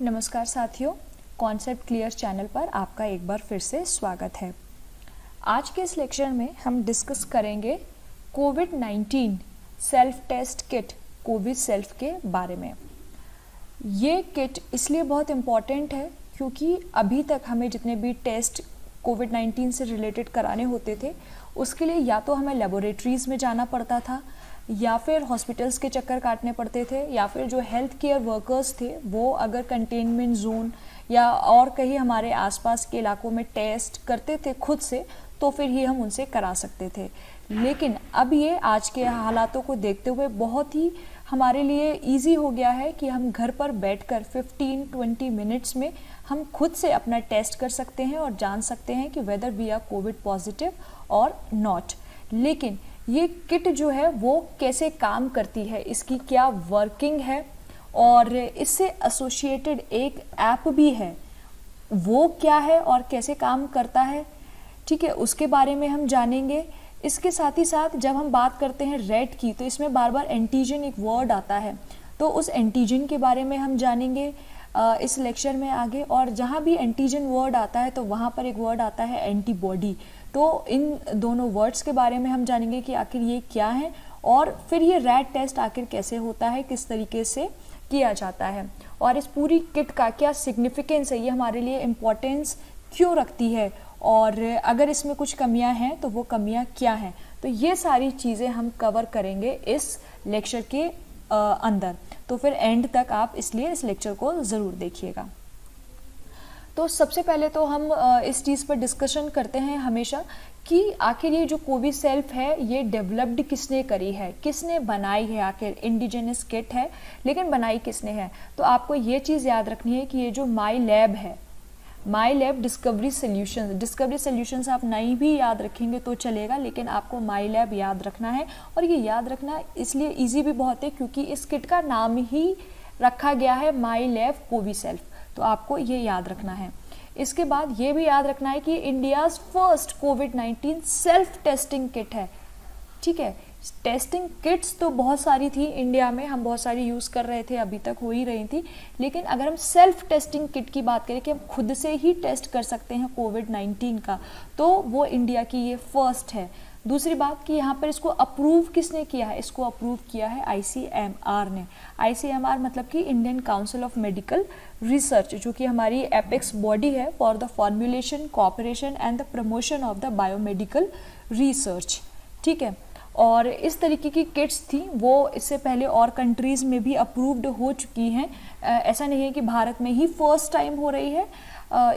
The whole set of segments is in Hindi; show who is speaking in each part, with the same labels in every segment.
Speaker 1: नमस्कार साथियों, कॉन्सेप्ट क्लियर चैनल पर आपका एक बार फिर से स्वागत है। आज के इस लेक्चर में हम डिस्कस करेंगे कोविड-19 self test kit covid self के बारे में। ये किट इसलिए बहुत इम्पॉर्टेंट है क्योंकि अभी तक हमें जितने भी टेस्ट कोविड-19 से रिलेटेड कराने होते थे उसके लिए या तो हमें लेबोरेटरीज़ में जाना पड़ता था या फिर हॉस्पिटल्स के चक्कर काटने पड़ते थे, या फिर जो हेल्थ केयर वर्कर्स थे वो अगर कंटेनमेंट जोन या और कहीं हमारे आसपास के इलाकों में टेस्ट करते थे खुद से तो फिर ही हम उनसे करा सकते थे। लेकिन अब ये आज के हालातों को देखते हुए बहुत ही हमारे लिए इजी हो गया है कि हम घर पर बैठकर 15-20 मिनट्स में हम खुद से अपना टेस्ट कर सकते हैं और जान सकते हैं कि whether we are COVID positive और नॉट। लेकिन ये किट जो है वो कैसे काम करती है, इसकी क्या वर्किंग है और इससे एसोसिएटेड एक ऐप भी है, वो क्या है और कैसे काम करता है, ठीक है, उसके बारे में हम जानेंगे। इसके साथ ही साथ जब हम बात करते हैं रेड की तो इसमें बार बार एंटीजन एक वर्ड आता है, तो उस एंटीजन के बारे में हम जानेंगे इस लेक्चर में आगे। और जहाँ भी एंटीजन वर्ड आता है तो वहाँ पर एक वर्ड आता है एंटीबॉडी, तो इन दोनों वर्ड्स के बारे में हम जानेंगे कि आखिर ये क्या है और फिर ये रैट टेस्ट आखिर कैसे होता है, किस तरीके से किया जाता है और इस पूरी किट का क्या सिग्निफिकेंस है, ये हमारे लिए इम्पोर्टेंस क्यों रखती है और अगर इसमें कुछ कमियां हैं तो वो कमियां क्या हैं। तो ये सारी चीज़ें हम कवर करेंगे इस लेक्चर के अंदर, तो फिर एंड तक आप इसलिए इस लेक्चर को ज़रूर देखिएगा। तो सबसे पहले तो हम इस चीज़ पर डिस्कशन करते हैं हमेशा कि आखिर ये जो कोविड सेल्फ है ये डेवलप्ड किसने करी है, किसने बनाई है, आखिर इंडिजिनस किट है लेकिन बनाई किसने है। तो आपको ये चीज़ याद रखनी है कि ये जो माई लैब है, माई लैब डिस्कवरी सॉल्यूशंस आप नहीं भी याद रखेंगे तो चलेगा, लेकिन आपको माई लैब याद रखना है। और ये याद रखना इसलिए ईजी भी बहुत है क्योंकि इस किट का नाम ही रखा गया है माई लैब कोविड सेल्फ, तो आपको ये याद रखना है। इसके बाद ये भी याद रखना है कि इंडियाज़ फर्स्ट कोविड-19 सेल्फ टेस्टिंग किट है, ठीक है। टेस्टिंग किट्स तो बहुत सारी थी इंडिया में, हम बहुत सारी यूज़ कर रहे थे, अभी तक हो ही रही थी, लेकिन अगर हम सेल्फ टेस्टिंग किट की बात करें कि हम खुद से ही टेस्ट कर सकते हैं कोविड-19 का, तो वो इंडिया की ये फर्स्ट है। दूसरी बात कि यहाँ पर इसको अप्रूव किसने किया है, इसको अप्रूव किया है ICMR ने। ICMR मतलब कि Indian council of medical research, जो कि हमारी एपेक्स बॉडी है for the formulation, cooperation and the promotion of the biomedical research, ठीक है। और इस तरीके की किट्स थी वो इससे पहले और कंट्रीज़ में भी अप्रूव्ड हो चुकी हैं, ऐसा नहीं है कि भारत में ही फर्स्ट टाइम हो रही है।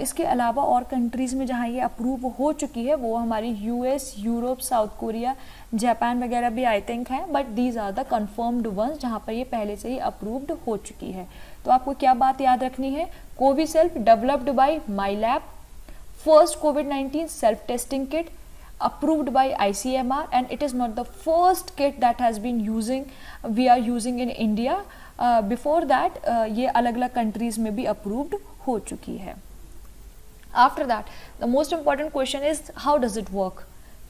Speaker 1: इसके अलावा और कंट्रीज़ में जहाँ ये अप्रूव हो चुकी है वो हमारी US, Europe, South Korea, Japan वगैरह भी आई थिंक हैं, but these are the confirmed ones जहाँ पर ये पहले से ही अप्रूव्ड हो चुकी है। तो आपको क्या बात याद रखनी है, CoviSelf developed by my lab, first covid self testing kit approved by ICMR, and it is not the first kit that has been we are using in India. Before that ये अलग अलग countries में भी approved हो चुकी है। After that the most important question is how does it work,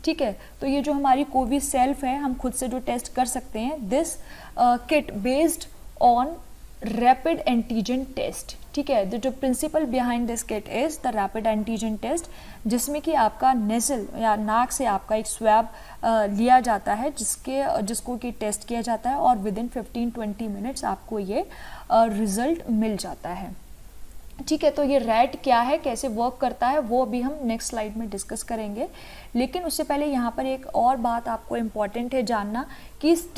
Speaker 1: ठीक है। तो ये जो हमारी कोविड सेल्फ है हम खुद से जो टेस्ट कर सकते हैं, this kit based on rapid antigen test, ठीक है। जो principle behind this kit is the rapid antigen test, जिसमें कि आपका नेजल या नाक से आपका एक स्वैब लिया जाता है जिसको कि टेस्ट किया जाता है और विद इन 15-20 मिनट्स आपको ये रिज़ल्ट मिल जाता है, ठीक है। तो ये रैट क्या है, कैसे वर्क करता है, वो अभी हम नेक्स्ट स्लाइड में डिस्कस करेंगे। लेकिन उससे पहले यहाँ पर एक और बात आपको इम्पॉर्टेंट है जानना कि इस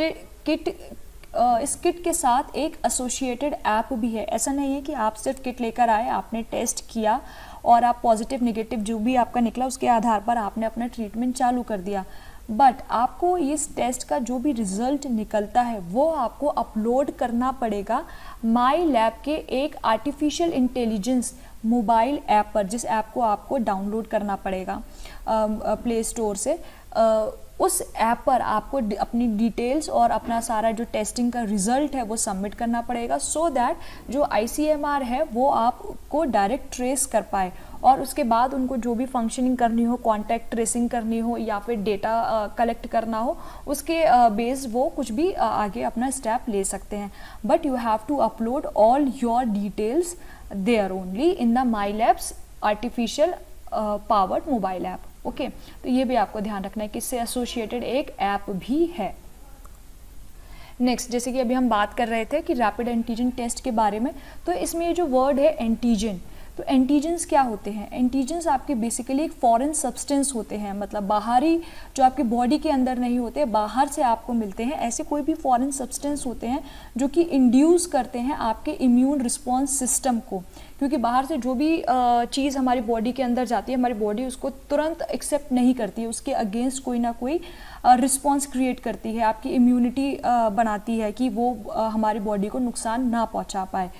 Speaker 1: किट के साथ एक एसोसिएटेड ऐप भी है। ऐसा नहीं है कि आप सिर्फ किट लेकर आए, आपने टेस्ट किया और आप पॉजिटिव नेगेटिव जो भी आपका निकला उसके आधार पर आपने अपना ट्रीटमेंट चालू कर दिया, बट आपको इस टेस्ट का जो भी रिजल्ट निकलता है वो आपको अपलोड करना पड़ेगा माई लैब के एक आर्टिफिशियल इंटेलिजेंस मोबाइल ऐप पर, जिस ऐप को आपको डाउनलोड करना पड़ेगा प्ले स्टोर से। उस ऐप पर आपको अपनी डिटेल्स और अपना सारा जो टेस्टिंग का रिजल्ट है वो सबमिट करना पड़ेगा, सो दैट जो ICMR है वो आपको डायरेक्ट ट्रेस कर पाए और उसके बाद उनको जो भी फंक्शनिंग करनी हो, कॉन्टैक्ट ट्रेसिंग करनी हो या फिर डेटा कलेक्ट करना हो, उसके बेस वो कुछ भी आगे अपना स्टेप ले सकते हैं. But you have to upload all your details there only in the My Labs artificial powered mobile app. Okay, तो ये भी आपको ध्यान रखना है कि इससे एसोसिएटेड एक ऐप भी है. नेक्स्ट, जैसे कि अभी हम बात कर रहे थे कि रैपिड एंटीजन टेस्ट के बारे में, तो इसमें ये जो वर्ड है एंटीजन, तो एंटीजन्स क्या होते हैं? एंटीजन्स आपके बेसिकली एक फॉरेन सब्सटेंस होते हैं, मतलब बाहरी जो आपकी बॉडी के अंदर नहीं होते, बाहर से आपको मिलते हैं. ऐसे कोई भी फॉरेन सब्सटेंस होते हैं जो कि इंड्यूस करते हैं आपके इम्यून रिस्पॉन्स सिस्टम को, क्योंकि बाहर से जो भी चीज़ हमारी बॉडी के अंदर जाती है, हमारी बॉडी उसको तुरंत एक्सेप्ट नहीं करती है, उसके अगेंस्ट कोई ना कोई रिस्पॉन्स क्रिएट करती है, आपकी इम्यूनिटी बनाती है कि वो हमारी बॉडी को नुकसान ना पहुंचा पाए.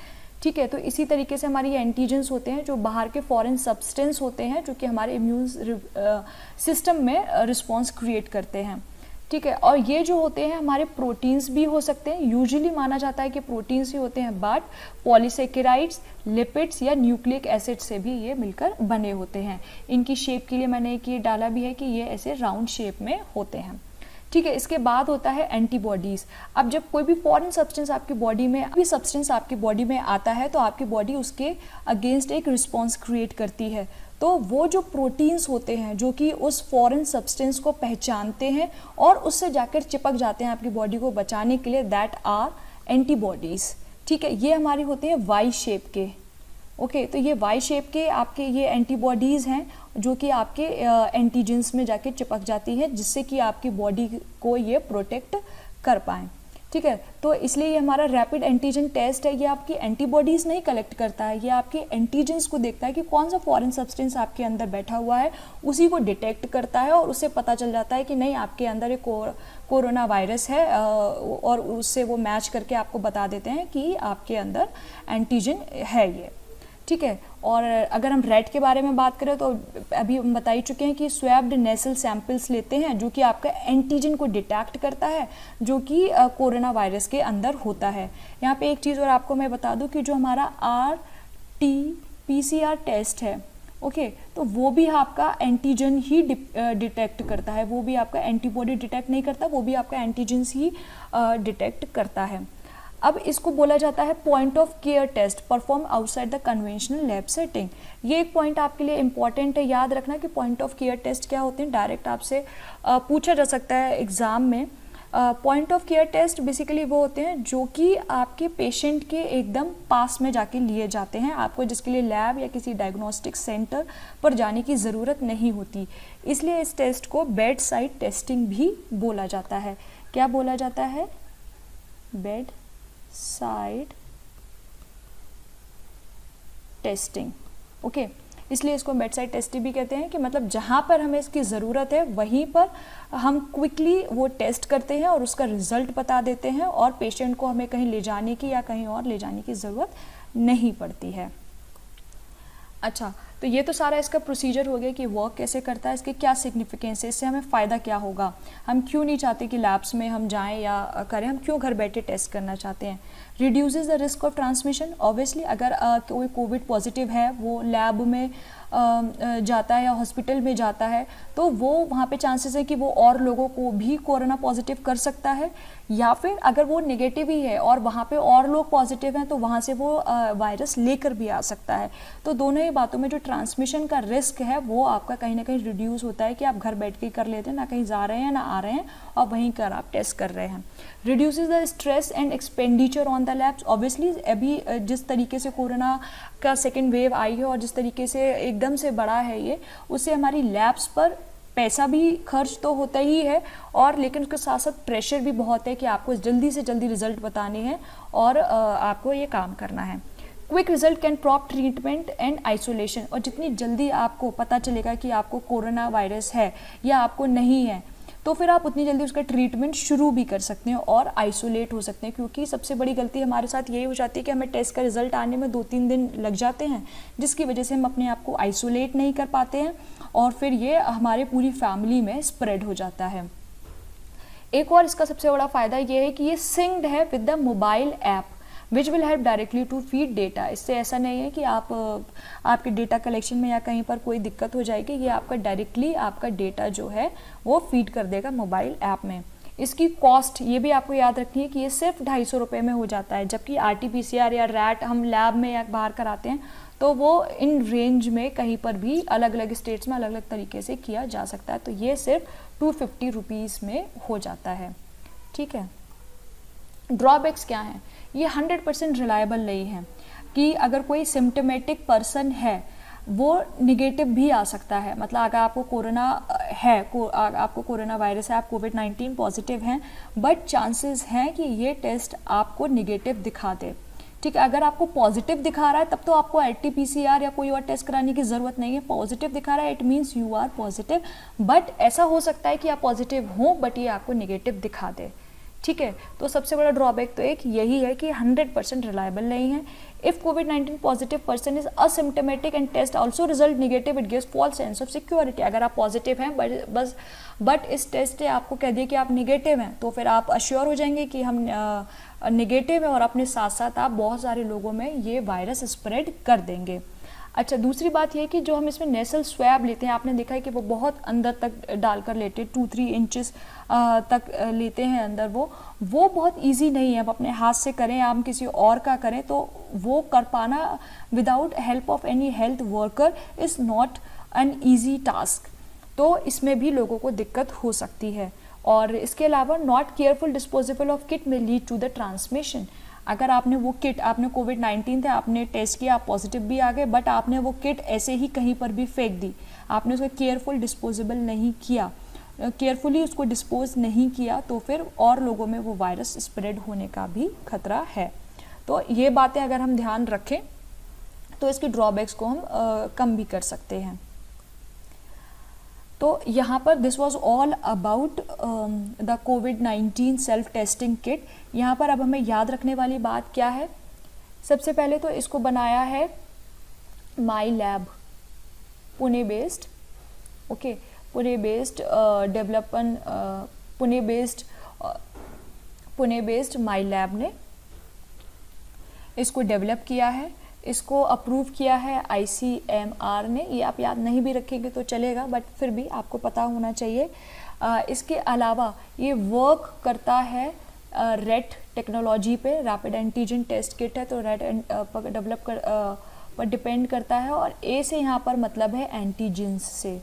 Speaker 1: ठीक है, तो इसी तरीके से हमारे ये एंटीजन्स होते हैं जो बाहर के फॉरेन सब्सटेंस होते हैं जो कि हमारे इम्यून सिस्टम में रिस्पॉन्स क्रिएट करते हैं. ठीक है, और ये जो होते हैं हमारे प्रोटीन्स भी हो सकते हैं, यूजुअली माना जाता है कि प्रोटीन्स ही होते हैं, बट पॉलीसेकेराइड्स, लिपिड्स या न्यूक्लिक एसिड से भी ये मिलकर बने होते हैं. इनकी शेप के लिए मैंने एक ये डाला भी है कि ये ऐसे राउंड शेप में होते हैं. ठीक है, इसके बाद होता है एंटीबॉडीज़. अब जब कोई भी फॉरेन सब्सटेंस आपकी बॉडी में आपकी बॉडी में आता है तो आपकी बॉडी उसके अगेंस्ट एक रिस्पॉन्स क्रिएट करती है. तो वो जो प्रोटीन्स होते हैं जो कि उस फॉरेन सब्सटेंस को पहचानते हैं और उससे जाकर चिपक जाते हैं आपकी बॉडी को बचाने के लिए, दैट आर एंटीबॉडीज़. ठीक है, ये हमारी होते हैं वाई शेप के. ओके, तो ये वाई शेप के आपके ये एंटीबॉडीज़ हैं जो कि आपके एंटीजेंस में जाके चिपक जाती है, जिससे कि आपकी बॉडी को ये प्रोटेक्ट कर पाएँ. ठीक है, तो इसलिए ये हमारा रैपिड एंटीजन टेस्ट है. ये आपकी एंटीबॉडीज़ नहीं कलेक्ट करता है, ये आपके एंटीजेंस को देखता है कि कौन सा फॉरेन सब्सटेंस आपके अंदर बैठा हुआ है, उसी को डिटेक्ट करता है और उससे पता चल जाता है कि नहीं, आपके अंदर एक कोरोना वायरस है, और उससे वो मैच करके आपको बता देते हैं कि आपके अंदर एंटीजन है ये. ठीक है, और अगर हम रैट के बारे में बात करें तो अभी हम बता ही चुके हैं कि स्वैब्ड नेसल सैंपल्स लेते हैं जो कि आपका एंटीजन को डिटेक्ट करता है जो कि कोरोना वायरस के अंदर होता है. यहाँ पे एक चीज़ और आपको मैं बता दूं कि जो हमारा RT-PCR टेस्ट है, ओके, तो वो भी आपका एंटीजन ही डिटेक्ट करता है, वो भी आपका एंटीबॉडी डिटेक्ट नहीं करता, वो भी आपका एंटीजन्स ही डिटेक्ट करता है. अब इसको बोला जाता है point of care test perform outside the conventional lab setting. ये एक पॉइंट आपके लिए इंपॉर्टेंट है, याद रखना कि पॉइंट ऑफ केयर टेस्ट क्या होते हैं. डायरेक्ट आपसे पूछा जा सकता है एग्ज़ाम में. Point of care test basically वो होते हैं जो कि आपके पेशेंट के एकदम पास में जाके लिए जाते हैं, आपको जिसके लिए लैब या किसी डायग्नोस्टिक सेंटर पर जाने की ज़रूरत नहीं होती. इसलिए इस टेस्ट को बेड साइड टेस्टिंग भी बोला जाता है. क्या बोला जाता है? Bed side testing. ओके, इसलिए इसको बेड साइड टेस्टिंग भी कहते हैं कि मतलब जहाँ पर हमें इसकी ज़रूरत है वहीं पर हम क्विकली वो टेस्ट करते हैं और उसका रिजल्ट बता देते हैं और पेशेंट को हमें कहीं ले जाने की या कहीं और ले जाने की ज़रूरत नहीं पड़ती है. अच्छा, तो ये तो सारा इसका प्रोसीजर हो गया कि वर्क कैसे करता है, इसके क्या सिग्निफिकेंस है, इससे हमें फ़ायदा क्या होगा, हम क्यों नहीं चाहते कि लैब्स में हम जाएं या करें, हम क्यों घर बैठे टेस्ट करना चाहते हैं. Reduces the risk of transmission. Obviously अगर कोई कोविड पॉजिटिव है, वो लैब में जाता है या हॉस्पिटल में जाता है, तो वो वहाँ पे चांसेस है कि वो और लोगों को भी कोरोना पॉजिटिव कर सकता है, या फिर अगर वो नेगेटिव ही है और वहाँ पे और लोग पॉजिटिव हैं तो वहाँ से वो वायरस लेकर भी आ सकता है. तो दोनों ही बातों में जो ट्रांसमिशन का रिस्क है वो आपका कहीं ना कहीं रिड्यूस होता है कि आप घर बैठ के कर लेते हैं, ना कहीं जा रहे हैं ना आ रहे हैं और वहीं कर आप टेस्ट कर रहे हैं. Reduces the stress and expenditure on the labs. Obviously अभी जिस तरीके से कोरोना का सेकेंड वेव आई है और जिस तरीके से एकदम से बड़ा है ये, उससे हमारी लैब्स पर पैसा भी खर्च तो होता ही है, और लेकिन उसके साथ साथ प्रेशर भी बहुत है कि आपको जल्दी से जल्दी रिजल्ट बताने हैं और आपको ये काम करना है. Quick result can prop treatment and isolation. और जितनी जल्दी आपको पता चलेगा कि आपको कोरोना वायरस है या आपको नहीं है, तो फिर आप उतनी जल्दी उसका ट्रीटमेंट शुरू भी कर सकते हैं और आइसोलेट हो सकते हैं, क्योंकि सबसे बड़ी गलती हमारे साथ यही हो जाती है कि हमें टेस्ट का रिजल्ट आने में 2-3 दिन लग जाते हैं, जिसकी वजह से हम अपने आप को आइसोलेट नहीं कर पाते हैं और फिर ये हमारे पूरी फैमिली में स्प्रेड हो जाता है। एक और इसका सबसे बड़ा फ़ायदा ये है कि ये सिंक्ड है with the mobile app which will help directly to feed data. इससे ऐसा नहीं है कि आपके डेटा कलेक्शन में या कहीं पर कोई दिक्कत हो जाएगी, ये आपका डायरेक्टली आपका डेटा जो है वो फीड कर देगा मोबाइल ऐप में। इसकी कॉस्ट ये भी आपको याद रखनी है कि ये सिर्फ 250 रुपये में हो जाता है, जबकि RT-PCR या रैट हम लैब में या बाहर कराते हैं तो वो इन रेंज में कहीं पर भी अलग अलग स्टेट्स में अलग अलग तरीके से किया जा सकता है। तो ये सिर्फ 250 रुपीज़ में हो जाता है, ठीक है। ड्रॉबैक्स क्या हैं? ये 100% रिलायबल नहीं है कि अगर कोई सिम्टोमेटिक पर्सन है वो निगेटिव भी आ सकता है। मतलब अगर आपको कोरोना है, आपको कोरोना वायरस है, आप कोविड-19 पॉजिटिव हैं, बट चांसेस हैं कि ये टेस्ट आपको निगेटिव दिखा दे, ठीक है। अगर आपको पॉजिटिव दिखा रहा है तब तो आपको RT-PCR या कोई और टेस्ट कराने की ज़रूरत नहीं है। पॉजिटिव दिखा रहा है it means you are positive, but ऐसा हो सकता है कि आप पॉजिटिव हों बट ये आपको निगेटिव दिखा दे, ठीक है। तो सबसे बड़ा ड्रॉबैक तो एक यही है कि 100% रिलायबल नहीं है। इफ़ कोविड-19 positive person is asymptomatic and test also result negative, it gives false sense of security. अगर आप पॉजिटिव हैं बट इस टेस्ट से आपको कह दिया कि आप निगेटिव हैं, तो फिर आप अश्योर हो जाएंगे कि हम निगेटिव हैं और अपने साथ साथ आप बहुत सारे लोगों में ये वायरस स्प्रेड कर देंगे। अच्छा, दूसरी बात यह कि जो हम इसमें नेसल स्वैब लेते हैं, आपने देखा है कि वो बहुत अंदर तक डालकर लेते हैं, 2-3 इंचेस तक लेते हैं अंदर। वो बहुत इजी नहीं है। आप अपने हाथ से करें या हम किसी और का करें तो वो कर पाना without help of any health worker is not an easy task. तो इसमें भी लोगों को दिक्कत हो सकती है। और इसके अलावा not careful disposable of kit में लीड टू द ट्रांसमिशन। अगर आपने वो किट, आपने कोविड-19 थे, आपने टेस्ट किया, आप पॉजिटिव भी आ गए, बट आपने वो किट ऐसे ही कहीं पर भी फेंक दी, आपने उसको केयरफुल डिस्पोजेबल नहीं किया, केयरफुली उसको डिस्पोज नहीं किया, तो फिर और लोगों में वो वायरस स्प्रेड होने का भी खतरा है। तो ये बातें अगर हम ध्यान रखें तो इसके ड्रॉबैक्स को हम कम भी कर सकते हैं। तो यहाँ पर this was all about the covid self testing kit. यहाँ पर अब हमें याद रखने वाली बात क्या है? सबसे पहले तो इसको बनाया है Mylab, Pune based, okay, Pune based Mylab ने इसको डेवलप किया है। इसको अप्रूव किया है ICMR ने। ये आप याद नहीं भी रखेंगे तो चलेगा, बट फिर भी आपको पता होना चाहिए। इसके अलावा ये वर्क करता है रेट टेक्नोलॉजी पे, रैपिड एंटीजन टेस्ट किट है तो रेट डेवलप पर डिपेंड करता है। और ए से यहाँ पर मतलब है एंटीजेंस से,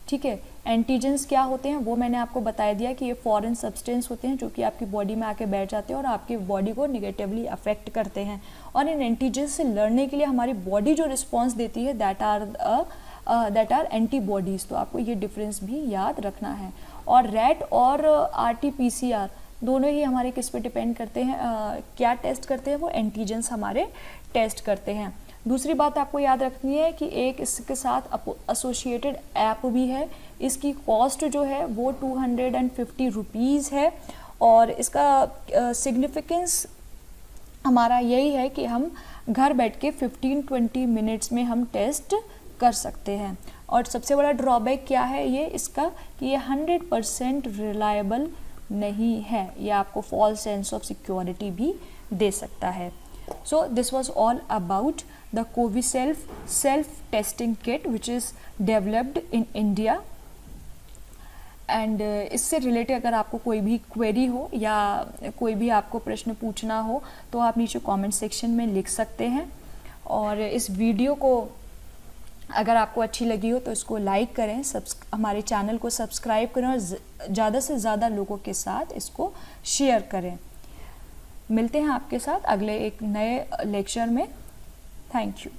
Speaker 1: ठीक है। एंटीजेंस क्या होते हैं वो मैंने आपको बता दिया कि ये फॉरेन सब्सटेंस होते हैं जो कि आपकी बॉडी में आके बैठ जाते हैं और आपकी बॉडी को निगेटिवली अफेक्ट करते हैं। और इन एंटीजेंस से लड़ने के लिए हमारी बॉडी जो रिस्पॉन्स देती है दैट आर एंटीबॉडीज़। तो आपको ये डिफरेंस भी याद रखना है। और रैट और RT-PCR दोनों ही हमारे किस पे डिपेंड करते हैं, क्या टेस्ट करते हैं? वो एंटीजेंस हमारे टेस्ट करते हैं। दूसरी बात आपको याद रखनी है कि एक इसके साथ एसोसिएटेड ऐप भी है। इसकी कॉस्ट जो है वो 250 रुपीज़ है। और इसका सिग्निफिकेंस हमारा यही है कि हम घर बैठ के 15-20 मिनट्स में हम टेस्ट कर सकते हैं। और सबसे बड़ा ड्रॉबैक क्या है ये इसका कि ये 100% रिलायबल नहीं है, ये आपको फॉल्स सेंस ऑफ सिक्योरिटी भी दे सकता है। So this was all about the Coviself self-testing kit which is developed in India. And इससे रिलेटेड अगर आपको कोई भी क्वेरी हो या कोई भी आपको प्रश्न पूछना हो तो आप नीचे कमेंट सेक्शन में लिख सकते हैं। और इस वीडियो को अगर आपको अच्छी लगी हो तो इसको लाइक करें, हमारे चैनल को सब्सक्राइब करें और ज़्यादा से ज़्यादा लोगों के साथ इसको शेयर करें। मिलते हैं आपके साथ अगले एक नए लेक्चर में। Thank you.